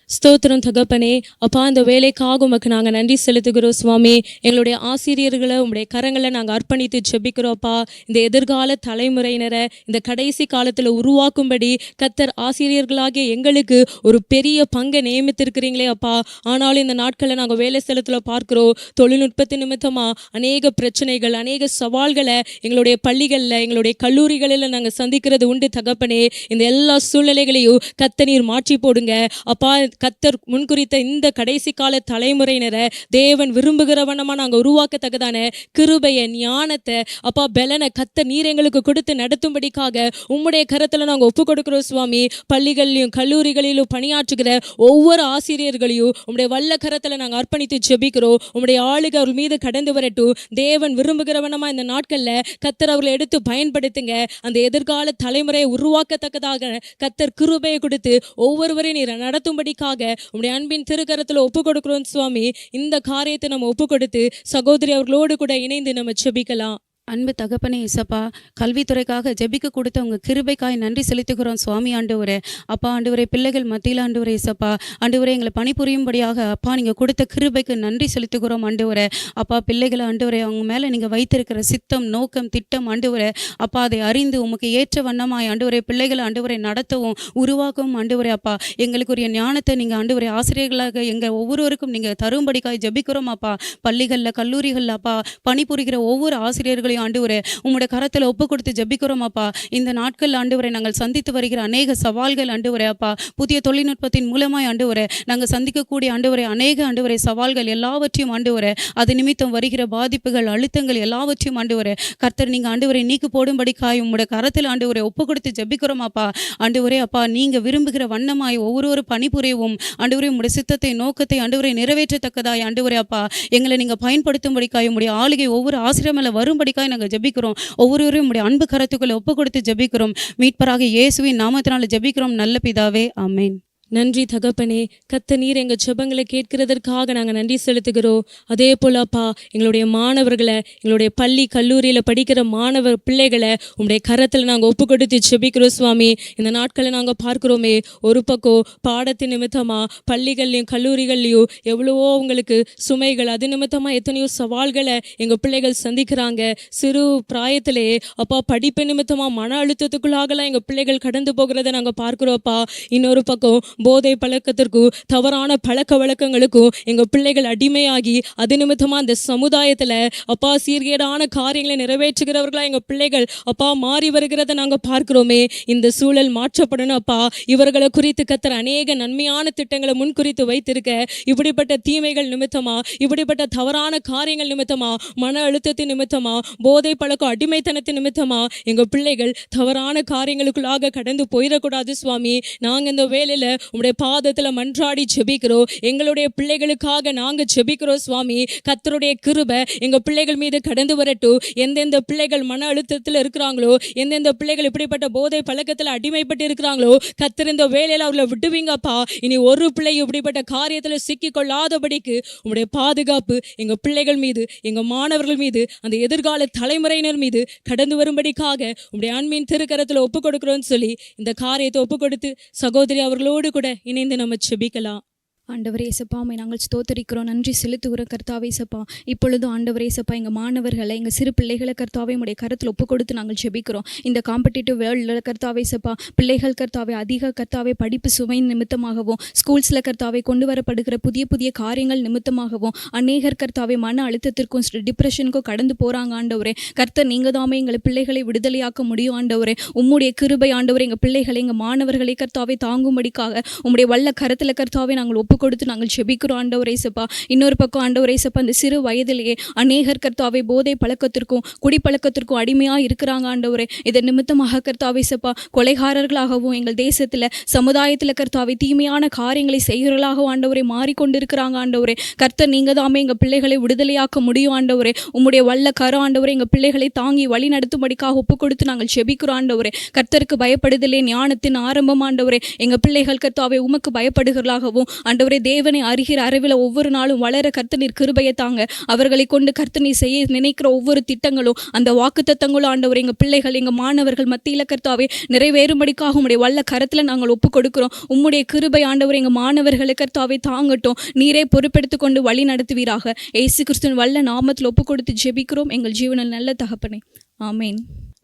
ஸ்தோத்திரம் தகப்பனே, அப்பா இந்த வேலைக்காக உமக்கு நாங்கள் நன்றி செலுத்துகிறோம் சுவாமி. எங்களுடைய ஆசிரியர்களை உங்களுடைய கரங்களை நாங்கள் அர்ப்பணித்து ஜெபிக்கிறோம்ப்பா. இந்த எதிர்கால தலைமுறையினரை இந்த கடைசி காலத்தில் உருவாக்கும்படி கர்த்தர் ஆசிரியர்களாகிய எங்களுக்கு ஒரு பெரிய பங்கை நியமித்திருக்கிறீங்களே அப்பா. ஆனாலும் இந்த நாட்களில் நாங்கள் வேலை ஸ்தலத்தில் பார்க்குறோம், தொழில்நுட்பத்தின் நிமித்தமாக அநேக பிரச்சனைகள், அநேக சவால்களை எங்களுடைய பள்ளிகளில், எங்களுடைய கல்லூரிகளில் நாங்கள் சந்திக்கிறது உண்டு தகப்பனே. இந்த எல்லா சூழ்நிலைகளையும் கர்த்தர் நீர் மாற்றி போடுங்க அப்பா. கர்த்தர் முன்குறித்த இந்த கடைசி கால தலைமுறையினரை தேவன் விரும்புகிற வண்ணமாக நாங்கள் உருவாக்கத்தக்கதான கிருபையை, ஞானத்தை அப்பா, பலனை கர்த்தர் நீர் எங்களுக்கு கொடுத்து நடத்தும்படிக்காக உம்முடைய கரத்தில் நாங்கள் ஒப்பு கொடுக்கிறோம் சுவாமி. பள்ளிகளிலும் கல்லூரிகளிலும் பணியாற்றுகிற ஒவ்வொரு ஆசிரியர்களையும் உம்முடைய வல்ல கரத்தில் நாங்கள் அர்ப்பணித்து ஜெபிக்கிறோம். உம்முடைய ஆளுகை அவர்கள் மீது கடந்து வரட்டும். தேவன் விரும்புகிற வண்ணமாக இந்த நாட்களில் கர்த்தர் அவர்களை எடுத்து பயன்படுத்துங்க. அந்த எதிர்கால தலைமுறையை உருவாக்கத்தக்கதாக கர்த்தர் கிருபையை கொடுத்து ஒவ்வொருவரையும் நீர் நடத்தும்படிக்காக உம்முடைய அன்பின் திருக்கரத்தில் ஒப்பு கொடுக்கிறோம் சுவாமி. இந்த காரியத்தை நம்ம ஒப்பு கொடுத்து சகோதரி அவர்களோடு கூட இணைந்து நம்ம ஜெபிக்கலாம். அன்பு தகப்பனே இசப்பா, கல்வித்துறைக்காக ஜெபிக்க கொடுத்த உங்கள் கிருபைக்காய் நன்றி செலுத்துகிறோம் சுவாமி. ஆண்டவரே அப்பா, ஆண்டவரே பிள்ளைகள் மத்தியில் ஆண்டவரே இசப்பா, ஆண்டவரே எங்களை பணிபுரியும்படியாக அப்பா நீங்கள் கொடுத்த கிருபைக்கு நன்றி செலுத்துகிறோம் ஆண்டவரே. அப்பா, பிள்ளைகளை ஆண்டவரே அவங்க மேலே நீங்கள் வைத்திருக்கிற சித்தம், நோக்கம், திட்டம் ஆண்டவரே அப்பா, அதை அறிந்து உமக்கு ஏற்ற வண்ணமாய் ஆண்டவரே பிள்ளைகளை ஆண்டவரை நடத்தவும் உருவாக்கவும் ஆண்டவரே அப்பா, எங்களுக்குரிய ஞானத்தை நீங்கள் ஆண்டவரே ஆசிரியர்களாக எங்கள் ஒவ்வொருவருக்கும் நீங்கள் தரும்படிக்காய் ஜெபிக்கிறோம் அப்பா. பள்ளிகளில், கல்லூரிகளில் அப்பா பணிபுரிகிற ஒவ்வொரு ஆசிரியர்களையும் ஆண்டவரே உம்முடைய கரத்தில் ஒப்பு கொடுத்து ஜெபிக்கிறோம் அப்பா. இந்த நாட்கள் ஆண்டவரே நாங்கள் சந்தித்து வருகிற அநேக சவால்கள் ஆண்டவரே அப்பா, புதிய தொழில்நுட்பத்தின் மூலமாய் ஆண்டவரே நாங்கள் சந்திக்கக்கூடிய ஆண்டவரே அநேக ஆண்டவரே சவால்கள் எல்லாவற்றையும் ஆண்டவரே, அது நிமித்தம் வருகிற பாதிப்புகள், அழுத்தங்கள் எல்லாவற்றையும் ஆண்டவரே கர்த்தர் நீங்கள் ஆண்டவரை நீக்கி போடும்படிக்காய் உம்முடைய கரத்தில் ஆண்டவரை ஒப்பு கொடுத்து ஜெபிக்கிறோம் அப்பா. ஆண்டவரே அப்பா, நீங்கள் விரும்புகிற வண்ணமாய் ஒவ்வொரு பணிபுரியவும் ஆண்டவரே உம்முடைய சித்தத்தை, நோக்கத்தை ஆண்டவரை நிறைவேற்றத்தக்கதாய் ஆண்டவரே அப்பா எங்களை நீங்கள் பயன்படுத்தும்படிக்காய் உம்முடைய ஆளுகை ஒவ்வொரு ஆசிரியர் மேலே வரும்படிக்காய் நாங்கள் ஜெபிக்கிறோம். ஒவ்வொருவரையும் உம்முடைய அன்பு கரத்துக்குள்ளே ஒப்பு கொடுத்து ஜெபிக்கிறோம். மீட்பராக இயேசுவின் நாமத்தினால ஜெபிக்கிறோம் நல்ல பிதாவே, ஆமென். நன்றி தகப்பனே. கர்த்தர் நீர் எங்கள் ஜெபங்களை கேட்கிறதற்காக நாங்கள் நன்றி செலுத்துகிறோம். அதே போல் அப்பா, எங்களுடைய மாணவர்களை, எங்களுடைய பள்ளி கல்லூரியில் படிக்கிற மாணவர் பிள்ளைகளை உங்களுடைய கரத்தில் நாங்கள் ஒப்பு கொடுத்து ஜெபிக்கிறோம் சுவாமி. இந்த நாட்களை நாங்கள் பார்க்குறோமே, ஒரு பக்கம் பாடத்தின் நிமித்தமாக பள்ளிகள்லையும் கல்லூரிகள்லையும் எவ்வளவோ அவங்களுக்கு சுமைகள், அது நிமித்தமாக எத்தனையோ சவால்களை எங்கள் பிள்ளைகள் சந்திக்கிறாங்க. சிறு பிராயத்திலே அப்பா படிப்பு நிமித்தமாக மன அழுத்தத்துக்குள்ளாகலாம் எங்கள் பிள்ளைகள் கடந்து போகிறத நாங்கள் பார்க்குறோம்ப்பா. இன்னொரு பக்கம் போதை பழக்கத்திற்கும் தவறான பழக்க வழக்கங்களுக்கும் எங்கள் பிள்ளைகள் அடிமையாகி அது நிமித்தமாக அந்த சமுதாயத்தில் அப்பா சீர்கேடான காரியங்களை நிறைவேற்றுகிறவர்களாக எங்கள் பிள்ளைகள் அப்பா மாறி வருகிறத நாங்கள் பார்க்கிறோமே. இந்த சூழல் மாற்றப்படணும் அப்பா. இவர்களை குறித்து கர்த்தர் அநேக நன்மையான திட்டங்களை முன்குறித்து வைத்திருக்க, இப்படிப்பட்ட தீமைகள் நிமித்தமாக, இப்படிப்பட்ட தவறான காரியங்கள் நிமித்தமாக, மன அழுத்தத்தின் நிமித்தமாக, போதை பழக்கம் அடிமைத்தனத்தின் நிமித்தமாக எங்கள் பிள்ளைகள் தவறான காரியங்களுக்குள்ளாக கடந்து போயிடக்கூடாது சுவாமி. நாங்கள் இந்த வேலையில் உம்முடைய பாதத்தில் மன்றாடி ஜெபிக்கிறோம். எங்களுடைய பிள்ளைகளுக்காக நாங்கள் ஜெபிக்கிறோம் சுவாமி. கர்த்தருடைய கிருபை எங்கள் பிள்ளைகள் மீது கடந்து வரட்டும். எந்தெந்த பிள்ளைகள் மன அழுத்தத்தில் இருக்கிறாங்களோ, எந்தெந்த பிள்ளைகள் இப்படிப்பட்ட போதை பழக்கத்தில் அடிமைப்பட்டு இருக்கிறாங்களோ, கர்த்தர் இந்த வேலையில் அவர்களை விட்டுவீங்கப்பா. இனி ஒரு பிள்ளையும் இப்படிப்பட்ட காரியத்தில் சிக்கிக்கொள்ளாதபடிக்கு உம்முடைய பாதுகாப்பு எங்கள் பிள்ளைகள் மீது, எங்கள் மாணவர்கள் மீது, அந்த எதிர்கால தலைமுறையினர் மீது கடந்து வரும்படிக்காக உம்முடைய அன்பின் திருக்கரத்தில் ஒப்பு கொடுக்கிறோன்னு சொல்லி இந்த காரியத்தை ஒப்பு கொடுத்து சகோதரி அவர்களோடு கூட இணைந்து நம்ம ஜெபிக்கலாம். ஆண்டவரே இயேசப்பா, உம்மை நாங்கள் ஸ்தோத்தரிக்கிறோம், நன்றி செலுத்துகிறோம் கர்த்தாவே இயேசப்பா. இப்பொழுதும் ஆண்டவரே இயேசப்பா, எங்கள் மாணவர்களை, எங்கள் சிறு பிள்ளைகளை கர்த்தாவே உம்முடைய கரத்தில் ஒப்பு கொடுத்து நாங்கள் ஜெபிக்கிறோம். இந்த காம்படிட்டிவ் வேர்ல்டில் கர்த்தாவே இயேசப்பா, பிள்ளைகள் கர்த்தாவே அதிக கர்த்தாவே படிப்பு சுமை நிமித்தமாகவும், ஸ்கூல்ஸில் கர்த்தாவே கொண்டு வரப்படுகிற புதிய புதிய காரியங்கள் நிமித்தமாகவும் அநேகர் கர்த்தாவே மன அழுத்தத்திற்கும் டிப்ரெஷனுக்கும் கடந்து போகிறாங்க. ஆண்டவரே கர்த்தர் நீங்கள் தாமே எங்களை பிள்ளைகளை விடுதலையாக்க முடியும். ஆண்டவரே உம்முடைய கிருபை ஆண்டவரே எங்கள் பிள்ளைகளை, எங்கள் மாணவர்களை கர்த்தாவே தாங்கும்படிக்காக உம்முடைய வல்ல கரத்தில் கர்த்தாவே நாங்கள் ஒப்பு கொடுத்து நாங்கள் ஜெபிக்கிறோம் ஆண்டவரே சப்பா. இன்னொரு பக்கம் ஆண்டவரே சப்பா, அந்த சிறு வயதிலேயே அநேகர் கர்த்தாவே போதை பழக்கத்திற்கும் குடிப்பழக்கத்திற்கும் அடிமையாக இருக்கிறாங்க ஆண்டவரே. இதன் நிமித்தமாக கர்த்தாவே சப்பா, கொலைகாரர்களாகவும் எங்கள் தேசத்தில் சமுதாயத்தில் கர்த்தாவே தீமையான காரியங்களை செய்கிறவர்களாகவும் ஆண்டவரே மாறிக்கொண்டிருக்கிறாங்க ஆண்டவரே. கர்த்தர் நீங்கள் தாமே எங்கள் பிள்ளைகளை விடுதலையாக்க முடியும் ஆண்டவரே. உம்முடைய வல்ல கரம் ஆண்டவரே எங்கள் பிள்ளைகளை தாங்கி வழி நடத்தும்படிக்காக ஒப்பு கொடுத்து நாங்கள் ஜெபிக்கிறோம் ஆண்டவரே. கர்த்தருக்கு பயப்படுதலே ஞானத்தின் ஆரம்பம் ஆண்டவரே. எங்கள் பிள்ளைகள் கர்த்தாவே உமக்கு பயப்படுகிறவர்களாகவும் ஆண்டவரே தேவனை அறிகிற அறிவில் ஒவ்வொரு நாளும் வளர கர்த்தர் நீர் கிருபையை தாங்க. அவர்களை கொண்டு கர்த்தர் நீர் செய்ய நினைக்கிற ஒவ்வொரு திட்டங்களும் அந்த வாக்குத்தத்தங்களும் ஆண்டவரே எங்கள் பிள்ளைகள் எங்கள் மாணவர்கள் மத்தியில் கர்த்தாவே நிறைவேறும்படிக்காக உம்முடைய வல்ல கரத்தில் நாங்கள் ஒப்பு கொடுக்கிறோம். உம்முடைய கிருபை ஆண்டவரே எங்கள் மாணவர்களை கர்த்தாவே தாங்கட்டும். நீரே பொறுப்பெடுத்து கொண்டு வழி நடத்துவீராக. இயேசு கிறிஸ்துவின் வல்ல நாமத்தில் ஒப்பு கொடுத்து ஜெபிக்கிறோம் எங்கள் ஜீவனில் நல்ல தகப்பனே. ஆமேன்.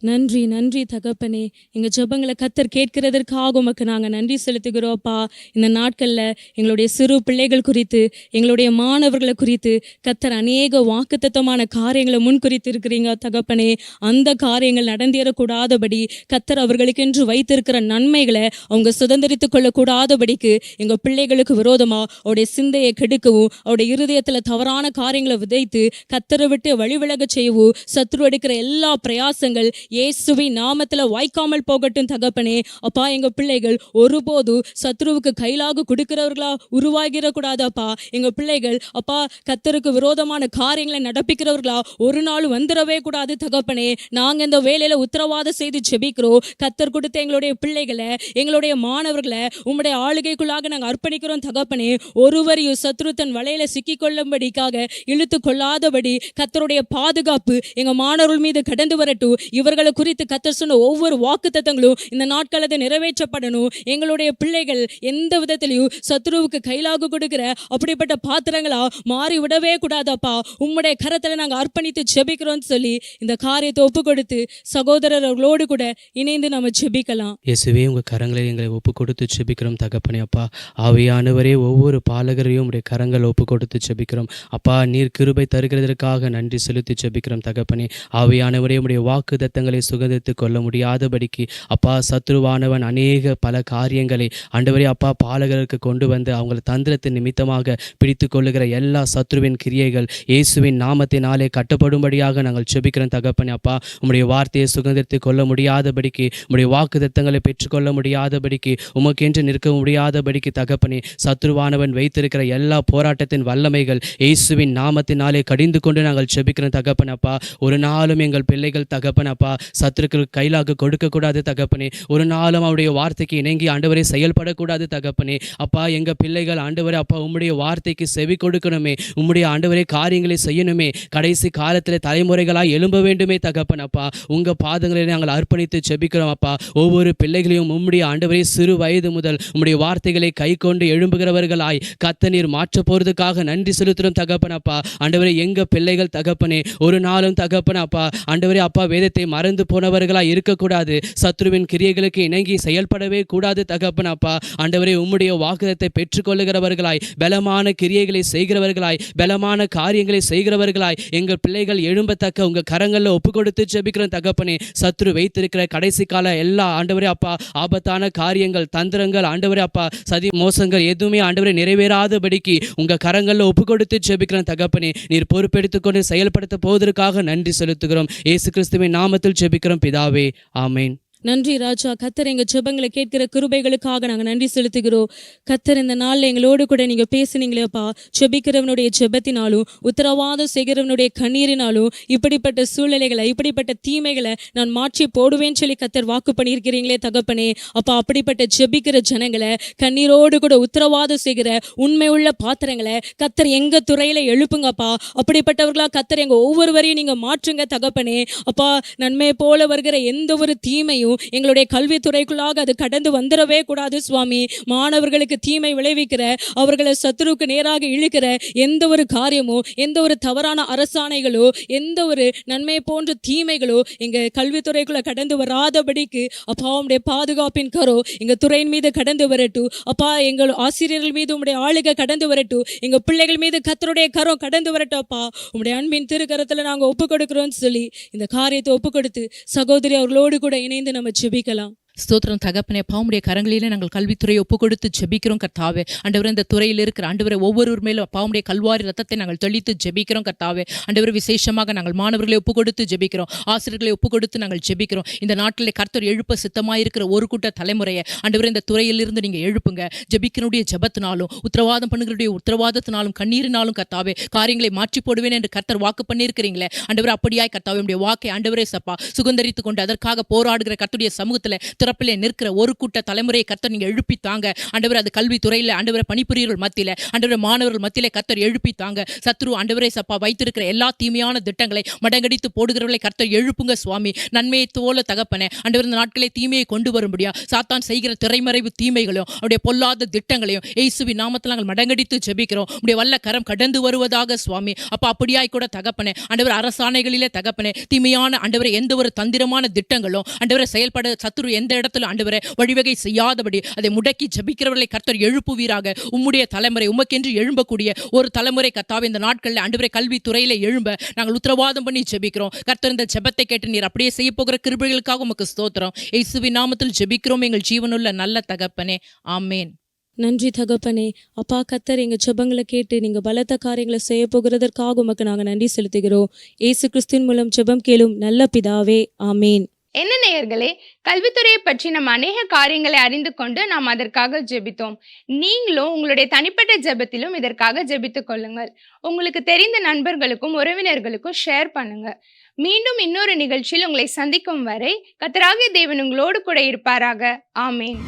நன்றி நன்றி தகப்பனே. எங்கள் ஜெபங்களை கத்தர் கேட்கிறதற்காக உமக்கு நாங்கள் நன்றி செலுத்துகிறோம்ப்பா. இந்த நாட்களில் எங்களுடைய சிறு பிள்ளைகள் குறித்து எங்களுடைய மாணவர்களை குறித்து கத்தர் அநேக வாக்குத்தத்தமான காரியங்களை முன்குறித்து இருக்கிறீங்க தகப்பனே. அந்த காரியங்கள் நடந்தேறக்கூடாதபடி கத்தர் அவர்களுக்கென்று வைத்திருக்கிற நன்மைகளை அவங்க சுதந்திரித்து கொள்ளக்கூடாதபடிக்கு எங்கள் பிள்ளைகளுக்கு விரோதமாக அவருடைய சிந்தையை கெடுக்கவும் அவருடைய இருதயத்தில் தவறான காரியங்களை விதைத்து கத்தரை விட்டு வழிவிலக செய்யவும் சத்துரு எடுக்கிற எல்லா பிரயாசங்கள் இயேசுவின் நாமத்துல வாய்க்காமல் போகட்டும் தகப்பனே. அப்பா, எங்க பிள்ளைகள் ஒருபோது சத்ருவுக்கு கைலாக கொடுக்கிறவர்களா உருவாகிடக்கூடாது அப்பா. எங்க பிள்ளைகள் அப்பா கத்தருக்கு விரோதமான காரியங்களை நடப்பிக்கிறவர்களா ஒரு நாள் வந்துடவே கூடாது தகப்பனே. நாங்க இந்த வேலையில உத்தரவாதம் செய்து ஜெபிக்கிறோம். கத்தர் கொடுத்த எங்களுடைய பிள்ளைகளை எங்களுடைய மாணவர்களை உம்முடைய ஆளுகைக்குள்ளாக நாங்கள் அர்ப்பணிக்கிறோம் தகப்பனே. ஒருவரையும் சத்ரு தன் வலையில சிக்கிக் கொள்ளும்படிக்காக இழுத்து கொள்ளாதபடி கத்தருடைய பாதுகாப்பு எங்க மாணவர்கள் மீது கடந்து வரட்டும். இவர்களை குறித்து கத்தர் சொன்ன ஒவ்வொரு வாக்குத்தத்தங்களும் இந்த நாட்கள் அதை நிறைவேற்றப்படணும். எங்களுடைய பிள்ளைகள் எந்த விதத்திலையும் சத்ருவுக்கு கைலாக கொடுக்கிற அப்படிப்பட்ட பாத்திரங்களா மாறி விடவே கூடாதப்பா. உம்முடைய கரத்துல நாங்கள் அர்ப்பணித்து ஜெபிக்கிறோம்னு சொல்லி இந்த காரியத்தை ஒப்பு கொடுத்து சகோதரர்களோடு கூட இணைந்து நம்ம ஜெபிக்கலாம். இயேசுவே, உங்க கரங்களை எங்களை ஒப்பு கொடுத்து ஜெபிக்கிறோம் தகப்பனே. அப்பா, ஆவியானவரே, ஒவ்வொரு பாலகரையும் உடைய கரங்களை ஒப்பு கொடுத்து ஜெபிக்கிறோம் அப்பா. நீர் கிருபை தருகிறதற்காக நன்றி செலுத்தி ஜெபிக்கிறோம் தகப்பனே. ஆவியானவரே, உடைய வாக்கு தத்தங்களை சுகந்தித்து கொள்ள முடியாதபடிக்கு அப்பா சத்ருவானவன் அநேக பல காரியங்களை ஆண்டவரே அப்பா பாலகருக்கு கொண்டு வந்து அவங்களை தந்திரத்தின் நிமித்தமாக பிடித்து கொள்ளுகிற எல்லா சத்ருவின் கிரியைகள் இயேசுவின் நாமத்தினாலே கட்டப்படும்படியாக நாங்கள் ஜெபிக்கிறோம் தகப்பனே. அப்பா, உம்முடைய வார்த்தையை சுகந்தித்து கொள்ள முடியாதபடிக்கு உம்முடைய வாக்கு தத்தங்களை பெற்றுக்கொள்ள முடியாதபடிக்கு உமக்கென்று நிற்க முடியாதபடிக்கு தகப்பனே சத்ருவானவன் வைத்திருக்கிற எல்லா போராட்டத்தின் வல்லமைகள் இயேசுவின் நாமத்தினாலே கடிந்து கொண்டு நாங்கள் ஜெபிக்கிறோம் தகப்பனே. அப்பா, ஒரு நாளும் எங்கள் பிள்ளைகள் தகப்பன் அப்பா சத்துருக்கள் கைலாக கொடுக்கக்கூடாது தகப்பனே. ஒரு நாளும் அவருடைய வார்த்தைக்கு இணங்கி ஆண்டவரை செயல்படக்கூடாது தகப்பனே. அப்பா, எங்க பிள்ளைகள் ஆண்டவரே அப்பா உம்முடைய வார்த்தைக்கு செவி கொடுக்கணுமே. உம்முடைய ஆண்டவரே காரியங்களை செய்யணுமே. கடைசி காலத்தில் தலைமுறைகளாய் எழும்ப வேண்டுமே தகப்பன் அப்பா. உங்க பாதங்களை நாங்கள் அர்ப்பணித்து ஜெபிக்கிறோம் அப்பா. ஒவ்வொரு பிள்ளைகளையும் உம்முடைய ஆண்டவரே சிறு வயது முதல் உம்முடைய வார்த்தைகளை கை கொண்டு எழும்புகிறவர்களாய் கத்த நீர் மாற்ற போறதுக்காக நன்றி செலுத்துறோம் தகப்பன் அப்பா. ஆண்டவரே, எங்க பிள்ளைகள் தகப்பனே ஒரு நாளும் தகப்பன் அப்பா ஆண்டவரே அப்பா வேதத்தை மறந்து போனவர்களாய் இருக்கக்கூடாது. சத்ருவின் கிரியைகளுக்கு இணங்கி செயல்படவே கூடாது தகப்பன் அப்பா. ஆண்டவரே, உம்முடைய வாக்குதத்தை பெற்றுக்கொள்ளுகிறவர்களாய் பலமான கிரியைகளை செய்கிறவர்களாய் பலமான காரியங்களை செய்கிறவர்களாய் எங்கள் பிள்ளைகள் எழும்பத்தக்க உங்க கரங்களில் ஒப்பு கொடுத்து ஜெபிக்கிறோம் தகப்பனே. சத்ரு வைத்திருக்கிற கடைசி கால எல்லா ஆண்டவரே அப்பா ஆபத்தான காரியங்கள் தந்திரங்கள் ஆண்டவரே அப்பா சதி மோசங்கள் எதுவுமே ஆண்டவரே நிறைவேறாதபடிக்கு உங்க கரங்களில் ஒப்பு கொடுத்து ஜெபிக்கிறோம் தகப்பனே. நீர் பொறுப்பெடுத்துக்கொண்டு செயல்படுத்த போவதற்காக நன்றி செலுத்துகிறோம். இயேசு கிறிஸ்துவின் நாமத்தில் ஜெபிக்கிறோம் பிதாவே, ஆமேன். நன்றி ராஜா. கத்தர் எங்கள் ஜெபங்களை கேட்கிற கிருபைகளுக்காக நாங்கள் நன்றி செலுத்துகிறோம். கத்தர் இந்த நாளில் எங்களோடு கூட நீங்கள் பேசுனீங்களேப்பா. ஜெபிக்கிறவனுடைய ஜெபத்தினாலும் உத்தரவாதம் செய்கிறவனுடைய கண்ணீரினாலும் இப்படிப்பட்ட சூழ்நிலைகளை இப்படிப்பட்ட தீமைகளை நான் மாற்றி போடுவேன்னு சொல்லி கத்தர் வாக்கு பண்ணியிருக்கிறீங்களே தகப்பனே. அப்பா, அப்படிப்பட்ட ஜெபிக்கிற ஜனங்களை கண்ணீரோடு கூட உத்தரவாதம் செய்கிற உண்மை உள்ள பாத்திரங்களை கத்தர் எங்க துறையில எழுப்புங்கப்பா. அப்படிப்பட்டவர்களா கத்தர் எங்க ஒவ்வொருவரையும் நீங்க மாற்றுங்க தகப்பனே. அப்பா, நன்மை போல வருகிற எந்த ஒரு தீமையும் எங்களுடைய கல்வித்துறைக்குள்ளாக அது கடந்து வந்துடவே கூடாது சுவாமி. மாணவர்களுக்கு தீமை விளைவிக்கிற அவர்களை சத்துருக்கு நேராக இழுக்கிற எந்த ஒரு காரியமோ எந்த ஒரு தவறான அரசாணைகளோ எந்த ஒரு நன்மை போன்ற தீமைகளோ எங்க கல்வித்துறைக்குள்ள கடந்து வராதபடிக்கு அப்பா உம்முடைய பாதுகாப்பின் கரோ எங்க துறையின் மீது கடந்து வரட்டும். அப்பா, எங்கள் ஆசிரியர்கள் மீது உம்முடைய ஆளுகை கடந்து வரட்டும். எங்க பிள்ளைகள் மீது கர்த்தருடைய கரம் கடந்து வரட்டும். அப்பா, உம்முடைய அன்பின் திருக்கரத்துல நாங்க ஒப்பு கொடுக்கிறோம்னு சொல்லி இந்த காரியத்தை ஒப்பு கொடுத்து சகோதரி அவர்களோடு கூட இணைந்து நம்ம ஜெபிக்கலாம். ஸ்தோத்திரம் தகப்பனே, பாவமுடைய கரங்களிலே நாங்கள் கல்வித்துறையை ஒப்பு கொடுத்து ஜெபிக்கிறோம் கர்த்தாவே. ஆண்டவரே, இந்த துறையில் இருக்கிற ஆண்டவரே ஒவ்வொருவர் மேலும் பாவமுடைய கல்வாரி ரத்தத்தை நாங்கள் தெளித்து ஜெபிக்கிறோம் கர்த்தாவே. ஆண்டவரே, விசேஷமாக நாங்கள் மாணவர்களை ஒப்பு கொடுத்து ஜெபிக்கிறோம், ஆசிரியர்களை ஒப்பு கொடுத்து நாங்கள் ஜெபிக்கிறோம். இந்த நாட்டிலே கர்த்தர் எழுப்ப சித்தமாயிருக்கிற ஒரு கூட்ட தலைமுறையை ஆண்டவரே இந்த துறையிலிருந்து நீங்க எழுப்புங்க. ஜெபிக்கிறனுடைய ஜெபத்தினாலும் உத்தரவாதம் பண்ணுகிறடைய உத்தரவாதத்தினாலும் கண்ணீரினாலும் கர்த்தாவே காரியங்களை மாற்றி போடுவேன் என்று கர்த்தர் வாக்கு பண்ணியிருக்கிறீங்களே ஆண்டவரே, அப்படியாய் கர்த்தாவே உடைய வாக்கை ஆண்டவரே சப்பா சுகந்தரித்து கொண்டு அதற்காக போராடுகிற கர்த்தருடைய சமூகத்தில் திறப்பிலே நிற்கிற ஒரு கூட்ட தலைமுறையை கர்த்தர் நீங்க எழுப்பி தாங்க ஆண்டவரே. அது கல்வித்துறையில் ஆண்டவரே பணிபுரியர்கள் மத்தியில ஆண்டவரே மாணவர்கள் மத்தியிலே கர்த்தர் எழுப்பி தாங்க. சத்ரு ஆண்டவரே சப்பா வைத்திருக்கிற எல்லா தீமையான திட்டங்களை மடங்கடித்து போடுகிறவர்களை கர்த்தர் எழுப்புங்க சுவாமி. நன்மையை தோல தகப்பனே ஆண்டவர் இந்த நாட்களே தீமையை கொண்டு வரும்படியா சாத்தான் செய்கிற திரைமறைவு தீமைகளையும் அவருடைய பொல்லாத திட்டங்களையும் இயேசுவின் நாமத்தில் நாங்கள் மடங்கடித்து ஜெபிக்கிறோம். உடைய வல்ல கரம் கடந்து வருவதாக சுவாமி. அப்ப அப்படியாய் கூட தகப்பனே ஆண்டவர் அரசாணைகளிலே தகப்பனே தீமையான ஆண்டவரை எந்த ஒரு தந்திரமான திட்டங்களும் ஆண்டவரை செயல்பட சத்துரு எந்த இடத்துல ஆண்டவரை வழிவகை செய்யாதபடி அதை முடக்கி ஜெபிக்கிறவர்களை கர்த்தர் எழுப்புவீராக. உம்முடைய தலைமுறை உமக்கென்று எழும்பக்கூடிய ஒரு தலைமுறை கர்த்தாவே இந்த நாட்களில் ஆண்டவரை கல்வித்துறையில எழும்ப நாங்கள் உத்தரவாதம் பண்ணி ஜெபிக்கிறோம். கர்த்தர் இந்த ஜெபத்தை கேட்டு நீர் அப்படியே செய்ய போகிற கிருபைகளுக்காக உமக்கு ஸ்தோத்திரம். இயேசுவின் நாமத்தில் ஜெபிக்கிறோம் எங்கள் ஜீவனுள்ள நல்ல தகப்பனே, ஆமேன். நன்றி தகப்பனே. அப்பா கத்தர் எங்கள் ஜெபங்களை கேட்டு நீங்கள் பலத்த காரியங்களை செய்ய போகிறதற்காக உமக்கு நாங்கள் நன்றி செலுத்துகிறோம். இயேசு கிறிஸ்துவின் மூலம் ஜெபம் கேளும் நல்ல பிதாவே, ஆமேன். என்ன நேயர்களே, கல்வித்துறையை பற்றி நம்ம அநேக காரியங்களை அறிந்து கொண்டு நாம் அதற்காக ஜெபித்தோம். நீங்களும் உங்களுடைய தனிப்பட்ட ஜெபத்திலும் இதற்காக ஜெபித்துக் கொள்ளுங்கள். உங்களுக்கு தெரிந்த நண்பர்களுக்கும் உறவினர்களுக்கும் ஷேர் பண்ணுங்க. மீண்டும் இன்னொரு நிகழ்ச்சியில் உங்களை சந்திக்கும் வரை கர்த்தராகிய தேவன் உங்களோடு கூட இருப்பாராக. ஆமேன்.